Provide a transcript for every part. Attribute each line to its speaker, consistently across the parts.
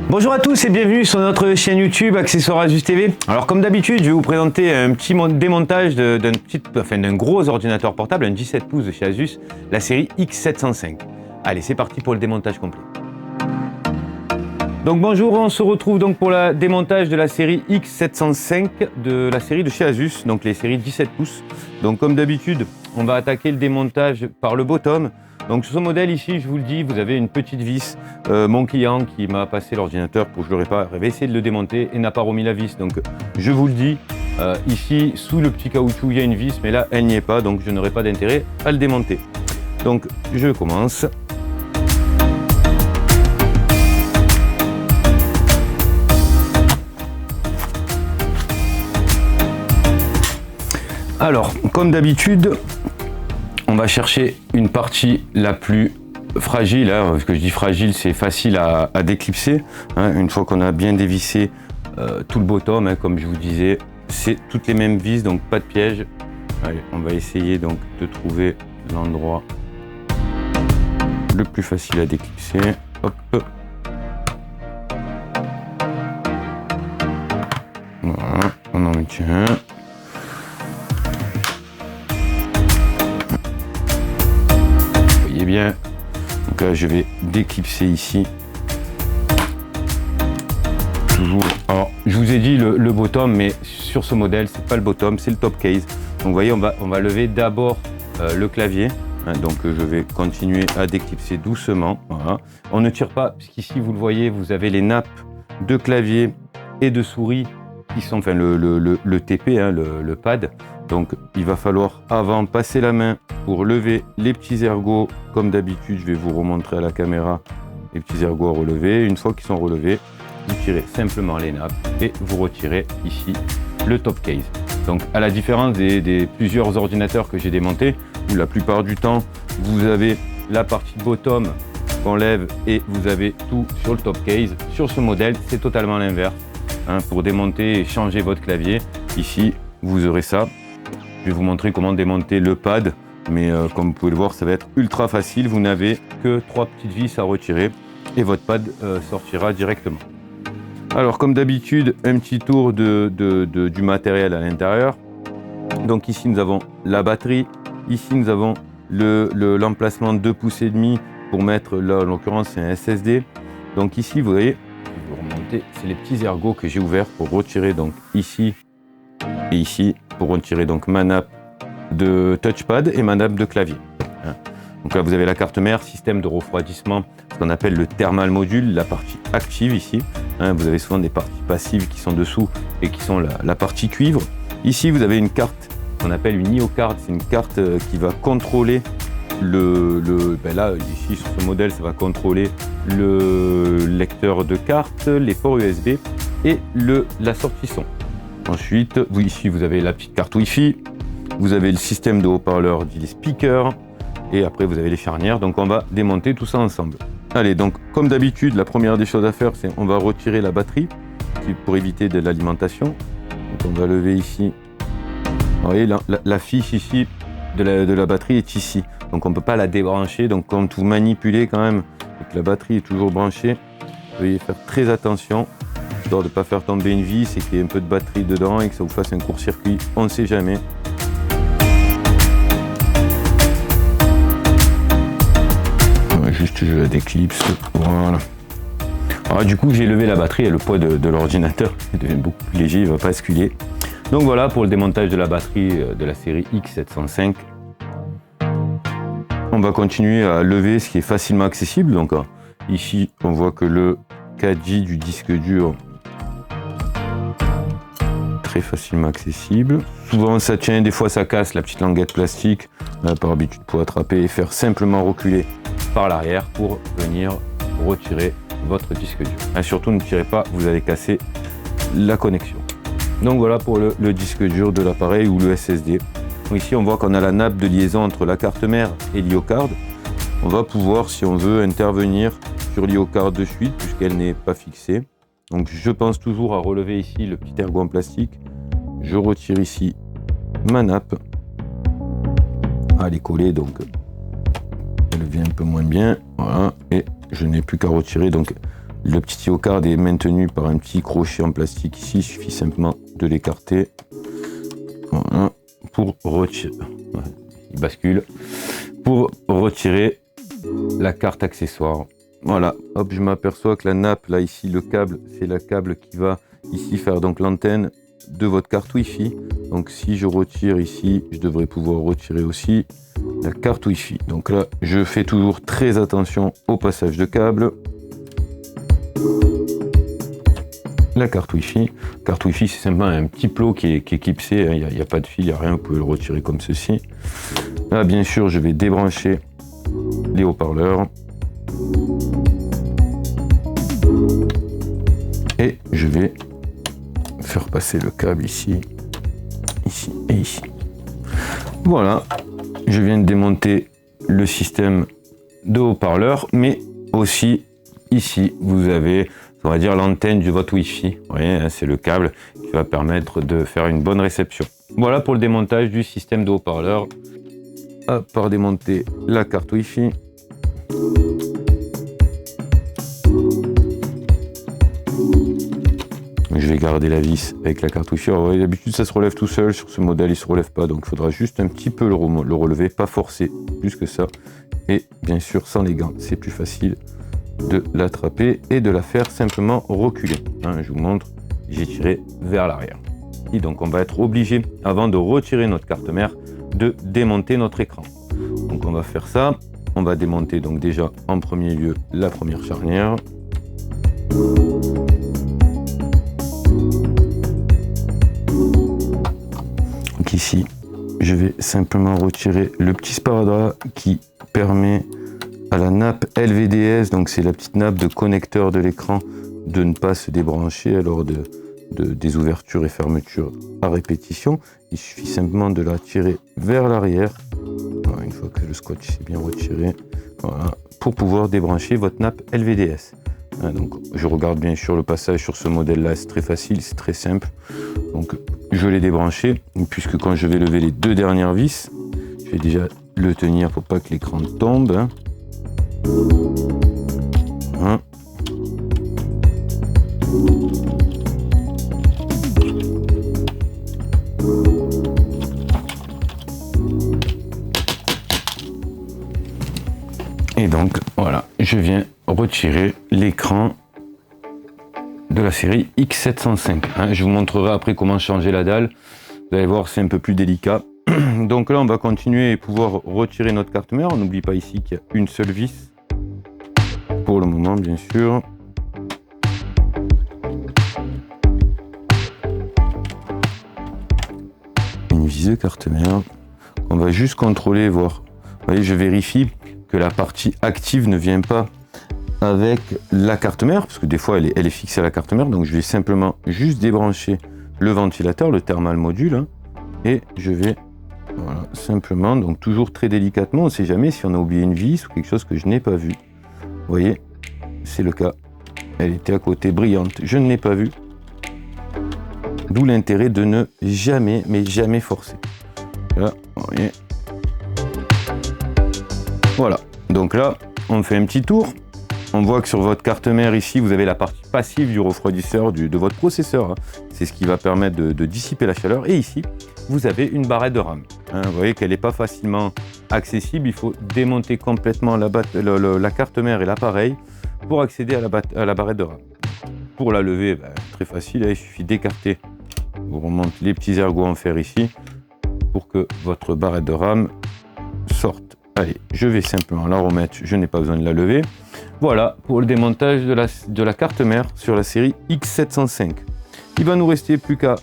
Speaker 1: Bonjour à tous et bienvenue sur notre chaîne YouTube Accessoires Asus TV. Alors comme d'habitude, je vais vous présenter un petit démontage d'un gros ordinateur portable, un 17 pouces de chez Asus, la série X705. Allez, c'est parti pour le démontage complet. Donc bonjour, on se retrouve donc pour le démontage de la série X705 de la série de chez Asus, donc les séries 17 pouces. Donc comme d'habitude, on va attaquer le démontage par le bottom. Donc sur ce modèle ici, je vous le dis, vous avez une petite vis. Mon client qui m'a passé l'ordinateur pour que je le répare avait essayé de le démonter et n'a pas remis la vis. Donc je vous le dis, ici sous le petit caoutchouc il y a une vis, mais là elle n'y est pas, donc je n'aurai pas d'intérêt à le démonter. Donc je commence. Alors comme d'habitude, on va chercher une partie la plus fragile. Hein. Ce que je dis fragile, c'est facile à déclipser. Hein. Une fois qu'on a bien dévissé tout le bottom, hein, comme je vous disais, c'est toutes les mêmes vis, donc pas de piège. Allez, on va essayer donc de trouver l'endroit le plus facile à déclipser. Hop. Voilà, on en met un. Bien, donc là je vais déclipser ici. Toujours. Alors je vous ai dit le bottom, mais sur ce modèle c'est pas le bottom, c'est le top case. Donc vous voyez, on va lever d'abord le clavier. Hein, donc je vais continuer à déclipser doucement. Voilà. On ne tire pas, puisqu'ici vous le voyez, vous avez les nappes de clavier et de souris qui sont, enfin le TP, hein, le pad. Donc il va falloir avant passer la main pour lever les petits ergots. Comme d'habitude, je vais vous remontrer à la caméra les petits ergots à relever. Une fois qu'ils sont relevés, vous tirez simplement les nappes et vous retirez ici le top case. Donc à la différence des plusieurs ordinateurs que j'ai démontés, où la plupart du temps vous avez la partie bottom qu'on lève et vous avez tout sur le top case. Sur ce modèle, c'est totalement l'inverse. Hein, pour démonter et changer votre clavier, ici vous aurez ça. Je vais vous montrer comment démonter le pad, mais comme vous pouvez le voir, ça va être ultra facile. Vous n'avez que 3 petites vis à retirer et votre pad sortira directement. Alors comme d'habitude, un petit tour du matériel à l'intérieur. Donc ici nous avons la batterie, ici nous avons l'emplacement de 2,5 pouces pour mettre, là en l'occurrence c'est un SSD. Donc ici vous voyez, je vais vous remonter, c'est les petits ergots que j'ai ouverts pour retirer donc ici et ici, pour retirer donc ma nappe de touchpad et ma nappe de clavier. Donc là vous avez la carte mère, système de refroidissement, ce qu'on appelle le thermal module, la partie active ici. Vous avez souvent des parties passives qui sont dessous et qui sont la partie cuivre. Ici vous avez une carte qu'on appelle une IO card, c'est une carte qui va contrôler là ici sur ce modèle ça va contrôler le lecteur de carte, les ports USB et la sortie son. Ensuite, ici vous avez la petite carte Wi-Fi, vous avez le système de haut-parleur dit les speakers, et après vous avez les charnières, donc on va démonter tout ça ensemble. Allez, donc comme d'habitude, la première des choses à faire, c'est on va retirer la batterie, pour éviter de l'alimentation. Donc on va lever ici, vous voyez la fiche ici de la batterie est ici, donc on ne peut pas la débrancher, donc quand vous manipulez quand même, et que la batterie est toujours branchée, veuillez faire très attention, histoire de ne pas faire tomber une vis et qu'il y ait un peu de batterie dedans et que ça vous fasse un court-circuit, on ne sait jamais. Juste je la déclipse, voilà. Alors du coup j'ai levé la batterie et le poids de l'ordinateur devient beaucoup plus léger, il ne va pas basculer. Donc voilà pour le démontage de la batterie de la série X705. On va continuer à lever ce qui est facilement accessible. Donc ici on voit que le 4G du disque dur très facilement accessible. Souvent ça tient, des fois ça casse la petite languette plastique. Par habitude pour attraper et faire simplement reculer par l'arrière pour venir retirer votre disque dur. Et surtout ne tirez pas, vous allez casser la connexion. Donc voilà pour le disque dur de l'appareil ou le SSD. Donc ici on voit qu'on a la nappe de liaison entre la carte mère et l'IO card. On va pouvoir, si on veut, intervenir sur l'IO card de suite puisqu'elle n'est pas fixée. Donc je pense toujours à relever ici le petit ergot en plastique. Je retire ici ma nappe. Elle est collée donc elle vient un peu moins bien. Voilà, et je n'ai plus qu'à retirer donc Le petit iocard est maintenu par un petit crochet en plastique ici, il suffit simplement de l'écarter. Voilà, pour retirer, il bascule, pour retirer la carte accessoire. Voilà, hop, je m'aperçois que la nappe, là, ici, le câble, c'est le câble qui va ici faire donc l'antenne de votre carte Wi-Fi. Donc si je retire ici, je devrais pouvoir retirer aussi la carte Wi-Fi. Donc là, je fais toujours très attention au passage de câble. La carte Wi-Fi. Carte Wi-Fi, c'est simplement un petit plot qui est clipsé, hein. Il n'y a pas de fil, il n'y a rien, vous pouvez le retirer comme ceci. Là, bien sûr, je vais débrancher les haut-parleurs. Et je vais faire passer le câble ici, ici et ici. Voilà, je viens de démonter le système de haut-parleurs, mais aussi ici, vous avez, on va dire, l'antenne de votre Wi-Fi. Vous voyez, hein, c'est le câble qui va permettre de faire une bonne réception. Voilà pour le démontage du système de haut-parleurs. À part démonter la carte Wi-Fi. Je vais garder la vis avec la carte Wi-Fi. D'habitude, ça se relève tout seul. Sur ce modèle, il ne se relève pas. Donc, il faudra juste un petit peu le relever, pas forcer plus que ça. Et bien sûr, sans les gants, c'est plus facile de l'attraper et de la faire simplement reculer. Hein, je vous montre, j'ai tiré vers l'arrière. Et donc, on va être obligé, avant de retirer notre carte mère, de démonter notre écran. Donc, on va faire ça. On va démonter donc déjà en premier lieu la première charnière. Donc ici, je vais simplement retirer le petit sparadrap qui permet à la nappe LVDS, donc c'est la petite nappe de connecteur de l'écran, de ne pas se débrancher lors des ouvertures et fermetures à répétition. Il suffit simplement de la tirer vers l'arrière. Voilà, une fois que le scotch est bien retiré, voilà, pour pouvoir débrancher votre nappe LVDS. Donc, je regarde bien sûr le passage sur ce modèle-là, c'est très facile, c'est très simple. Donc, je l'ai débranché, puisque quand je vais lever les deux dernières vis, je vais déjà le tenir pour pas que l'écran tombe. Hein. Et donc, voilà, je viens retirer l'écran de la série X705. Hein, je vous montrerai après comment changer la dalle. Vous allez voir, c'est un peu plus délicat. Donc là, on va continuer et pouvoir retirer notre carte mère. On n'oublie pas ici qu'il y a une seule vis. Pour le moment, bien sûr. Une vis de carte mère. On va juste contrôler, voir. Vous voyez, je vérifie que la partie active ne vient pas avec la carte mère, parce que des fois elle est fixée à la carte mère. Donc je vais simplement juste débrancher le ventilateur, le thermal module, hein, et je vais, voilà, simplement, donc toujours très délicatement, on ne sait jamais si on a oublié une vis ou quelque chose que je n'ai pas vu. Vous voyez, c'est le cas. Elle était à côté, brillante, je ne l'ai pas vue. D'où l'intérêt de ne jamais, mais jamais forcer. Là, vous voyez. Voilà, donc là, on fait un petit tour. On voit que sur votre carte mère ici, vous avez la partie passive du refroidisseur de votre processeur. Hein. C'est ce qui va permettre de dissiper la chaleur. Et ici, vous avez une barrette de RAM. Hein, vous voyez qu'elle n'est pas facilement accessible. Il faut démonter complètement la carte mère et l'appareil pour accéder à la barrette de RAM. Pour la lever, très facile, il suffit d'écarter. On remonte les petits ergots en fer ici pour que votre barrette de RAM sorte. Allez, je vais simplement la remettre, je n'ai pas besoin de la lever. Voilà pour le démontage de la carte mère sur la série X705. Il va nous rester plus qu'à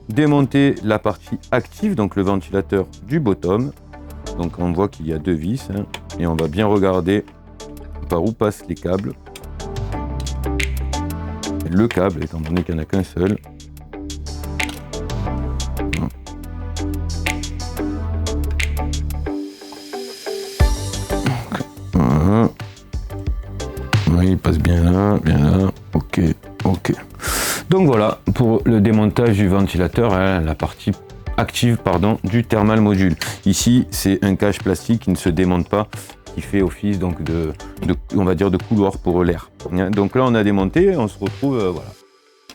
Speaker 1: démonter la partie active, donc le ventilateur du bottom. Donc on voit qu'il y a deux vis, hein, et on va bien regarder par où passent les câbles. Le câble, étant donné qu'il n'y en a qu'un seul. Voilà. Oui, il passe bien là, ok, ok. Donc voilà pour le démontage du ventilateur, hein, la partie active, pardon, du thermal module. Ici, c'est un cache plastique qui ne se démonte pas. qui fait office donc on va dire de couloir pour l'air. Donc là on a démonté, on se retrouve voilà,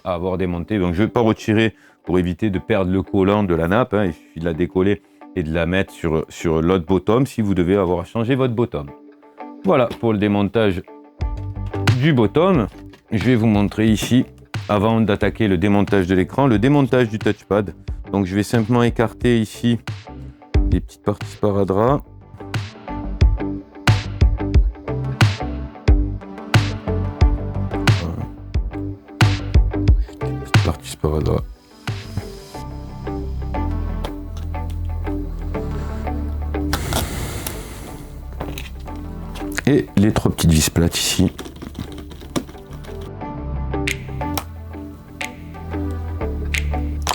Speaker 1: à avoir démonté. Donc je ne vais pas retirer pour éviter de perdre le collant de la nappe, hein. Il suffit de la décoller et de la mettre sur l'autre bottom si vous devez avoir à changer votre bottom. Voilà pour le démontage du bottom. Je vais vous montrer ici, avant d'attaquer le démontage de l'écran, le démontage du touchpad. Donc je vais simplement écarter ici les petites parties sparadrap. Petite partie sparadrap. Et les 3 petites vis plates ici.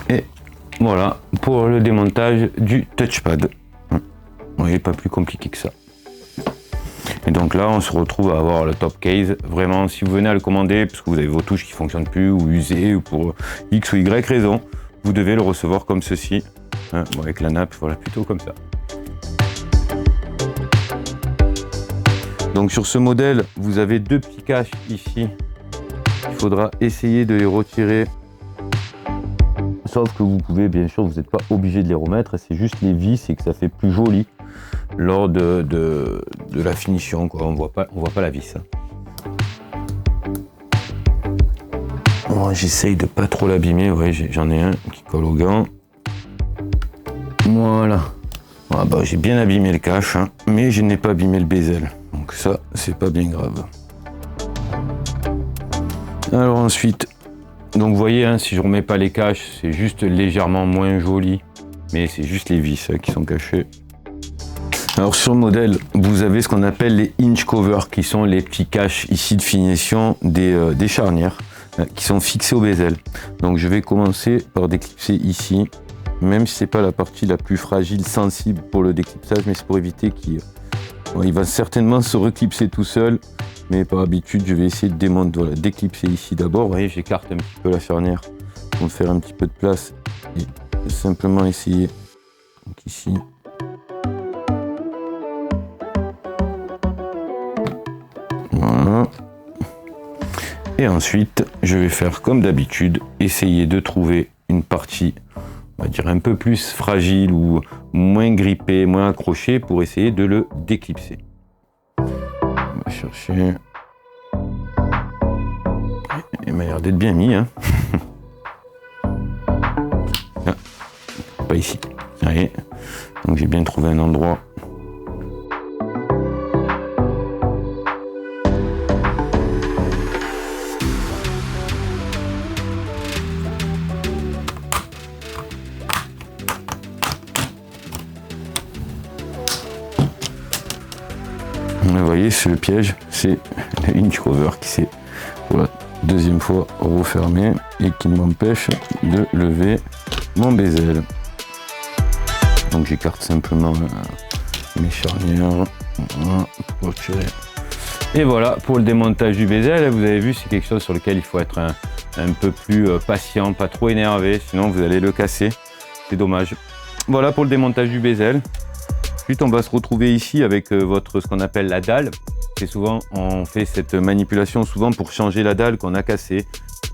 Speaker 1: Et voilà pour le démontage du touchpad. Vous voyez, pas plus compliqué que ça. Et donc là, on se retrouve à avoir le top case. Vraiment, si vous venez à le commander, parce que vous avez vos touches qui ne fonctionnent plus, ou usées, ou pour X ou Y raison, vous devez le recevoir comme ceci. Bon, avec la nappe, voilà, plutôt comme ça. Donc sur ce modèle, vous avez 2 petits caches ici. Il faudra essayer de les retirer. Sauf que vous pouvez, bien sûr, vous n'êtes pas obligé de les remettre. C'est juste les vis et que ça fait plus joli lors de la finition, quoi. On voit pas la vis. Bon, j'essaye de pas trop l'abîmer. Ouais, j'en ai un qui colle au gant. Voilà. Ah bah, j'ai bien abîmé le cache, hein, mais je n'ai pas abîmé le bezel. Donc ça, c'est pas bien grave. Alors ensuite, donc vous voyez, hein, si je remets pas les caches, c'est juste légèrement moins joli, mais c'est juste les vis qui sont cachées. Alors sur le modèle, vous avez ce qu'on appelle les hinge covers, qui sont les petits caches ici de finition des charnières, qui sont fixés au bezel. Donc je vais commencer par déclipser ici, même si c'est pas la partie la plus fragile, sensible pour le déclipsage, mais c'est pour éviter qu'il va certainement se reclipser tout seul. Mais par habitude, je vais essayer de voilà, déclipser ici d'abord. Vous voyez, j'écarte un petit peu la charnière pour me faire un petit peu de place et simplement essayer. Donc ici. Voilà. Et ensuite, je vais faire comme d'habitude, essayer de trouver une partie, on va dire un peu plus fragile ou moins grippée, moins accrochée pour essayer de le déclipser. On va chercher. Il m'a l'air d'être bien mis, hein. Ah, pas ici. Allez. Donc j'ai bien trouvé un endroit. Vous voyez, c'est le piège, c'est le hinge cover qui s'est pour la deuxième fois refermé et qui m'empêche de lever mon bezel. Donc j'écarte simplement mes charnières pour tirer. Et voilà pour le démontage du bezel. Vous avez vu, c'est quelque chose sur lequel il faut être un peu plus patient, pas trop énervé, sinon vous allez le casser. C'est dommage. Voilà pour le démontage du bezel. Ensuite, on va se retrouver ici avec ce qu'on appelle la dalle. C'est souvent, on fait cette manipulation souvent pour changer la dalle qu'on a cassée.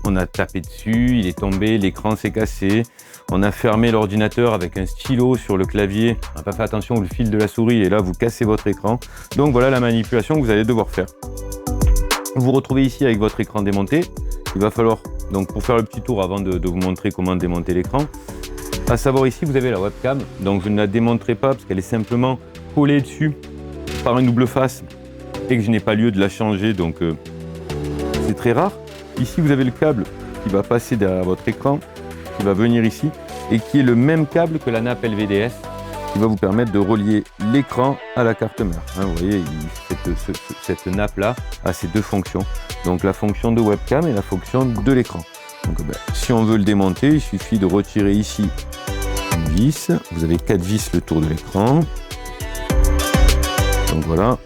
Speaker 1: On a tapé dessus, il est tombé, l'écran s'est cassé. On a fermé l'ordinateur avec un stylo sur le clavier. On n'a pas fait attention au fil de la souris et là, vous cassez votre écran. Donc voilà la manipulation que vous allez devoir faire. Vous vous retrouvez ici avec votre écran démonté. Il va falloir, donc pour faire le petit tour avant de vous montrer comment démonter l'écran, à savoir ici, vous avez la webcam. Donc je ne la démonterai pas parce qu'elle est simplement collée dessus par une double face et que je n'ai pas lieu de la changer. Donc c'est très rare. Ici, vous avez le câble qui va passer derrière votre écran, qui va venir ici et qui est le même câble que la nappe LVDS qui va vous permettre de relier l'écran à la carte mère. Hein, vous voyez, cette nappe-là a ces deux fonctions. Donc la fonction de webcam et la fonction de l'écran. Donc si on veut le démonter, il suffit de retirer ici une vis. Vous avez 4 vis le tour de l'écran. Donc voilà.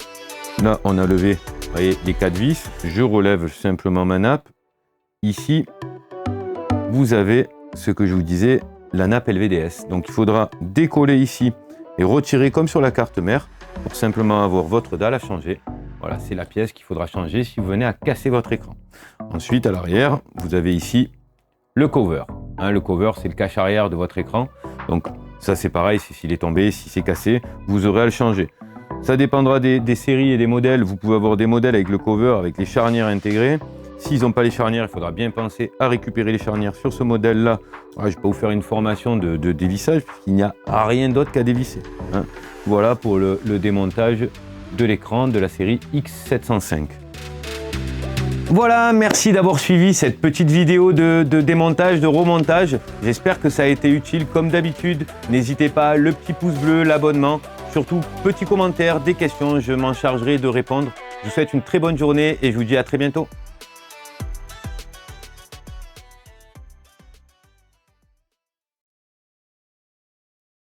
Speaker 1: Là, on a levé, vous voyez, les 4 vis. Je relève simplement ma nappe. Ici, vous avez ce que je vous disais, la nappe LVDS. Donc il faudra décoller ici et retirer comme sur la carte mère pour simplement avoir votre dalle à changer. Voilà, c'est la pièce qu'il faudra changer si vous venez à casser votre écran. Ensuite, à l'arrière, vous avez ici le cover. Le cover, c'est le cache arrière de votre écran. Donc ça, c'est pareil, s'il est tombé, si c'est cassé, vous aurez à le changer. Ça dépendra des séries et des modèles. Vous pouvez avoir des modèles avec le cover, avec les charnières intégrées. S'ils n'ont pas les charnières, il faudra bien penser à récupérer les charnières sur ce modèle-là. Je ne vais pas vous faire une formation de dévissage, puisqu'il n'y a rien d'autre qu'à dévisser. Voilà pour le démontage de l'écran de la série X705. Voilà, merci d'avoir suivi cette petite vidéo de démontage, de remontage. J'espère que ça a été utile comme d'habitude. N'hésitez pas, le petit pouce bleu, l'abonnement. Surtout, petits commentaires, des questions, je m'en chargerai de répondre. Je vous souhaite une très bonne journée et je vous dis à très bientôt.